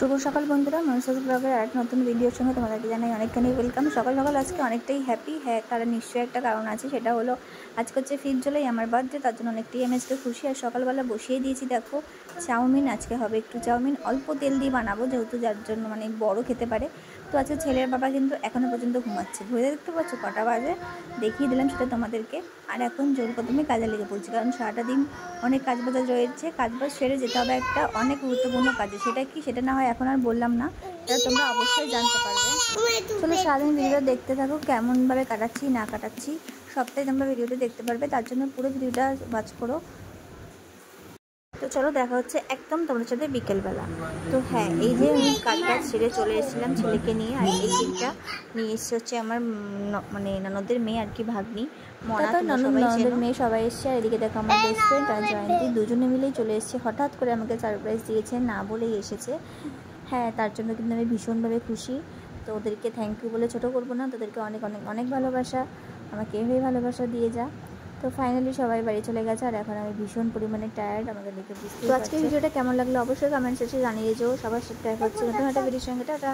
শুভ সকাল বন্ধুরা, মনসাজ ব্লগের আর নতুন ভিডিওর সঙ্গে তোমাদেরকে জানাই অনেকখানি ওয়েলকাম। সকাল সকাল আজকে অনেকটাই হ্যাপি। হ্যাঁ, কারণ নিশ্চয়ই একটা কারণ আছে, সেটা হলো আজকে হচ্ছে 5 জুলাই আমার বার্থডে। তার জন্য অনেকটাই আমি আজকে খুশি। আর সকালবেলা বসিয়ে দিয়েছি দেখো চাউমিন। আজকে হবে একটু চাউমিন, অল্প তেল দিয়ে বানাবো, যেহেতু যার জন্য মানে বড় খেতে পারে। তো আজকে ছেলের বাবা কিন্তু এখনও পর্যন্ত ঘুমাচ্ছে। ঘুরে দেখতে পাচ্ছ কটা বাজে, দেখিয়ে দিলাম সেটা তোমাদেরকে। আর এখন জোর কদমে কাজে লেগে পড়ছি, কারণ সারাটা দিন অনেক কাজ বাজ রয়েছে। কাজ বাজ সেরে যেতে হবে একটা অনেক গুরুত্বপূর্ণ কাজে। সেটা কি, সেটা না হয় এখন আর বললাম না, সেটা তোমরা অবশ্যই জানতে পারবে। চলো সারাদিন ভিডিওটা দেখতে থাকো, কেমনভাবে কাটাচ্ছি না কাটাচ্ছি সবটাই তোমরা ভিডিওটা দেখতে পারবে। তার জন্য পুরো ভিডিওটা ওয়াচ করো। তো চলো দেখা হচ্ছে একদম তোমাদের সাথে বিকেলবেলা। তো হ্যাঁ, এই যে আমি কাজ বাজ সেরে চলে এসেছিলাম ছেলেকে নিয়ে। আর এই দিকটা নিয়ে এসছে হচ্ছে আমার মানে ননদের মেয়ে আর কি, ভাগ্নি মনা। ননদের মেয়ে সবাই এসছে। আর এদিকে দেখো আমার বেস্ট ফ্রেন্ড আর জয়ন্তী দুজনে মিলেই চলে এসছে। হঠাৎ করে আমাকে সারপ্রাইজ দিয়েছে, না বলেই এসেছে। হ্যাঁ, তার জন্য কিন্তু আমি ভীষণভাবে খুশি। তো ওদেরকে থ্যাংক ইউ বলে ছোটো করবো না, তোদেরকে অনেক অনেক অনেক ভালোবাসা, আমাকে এভাবেই ভালোবাসা দিয়ে যা। তো ফাইনালি সবাই বাড়ি চলে গেছে, আর এখন আমি ভীষণ পরিমাণে টায়ার্ড, আমাকে দেখে বুঝতে। তো আজকে ভিডিওটা কেমন লাগলো অবশ্যই কমেন্ট সেকশনে জানিয়ে যাও। সবার সাথে দেখা হচ্ছে নতুন একটা ভিডিওর সঙ্গে। টাটা।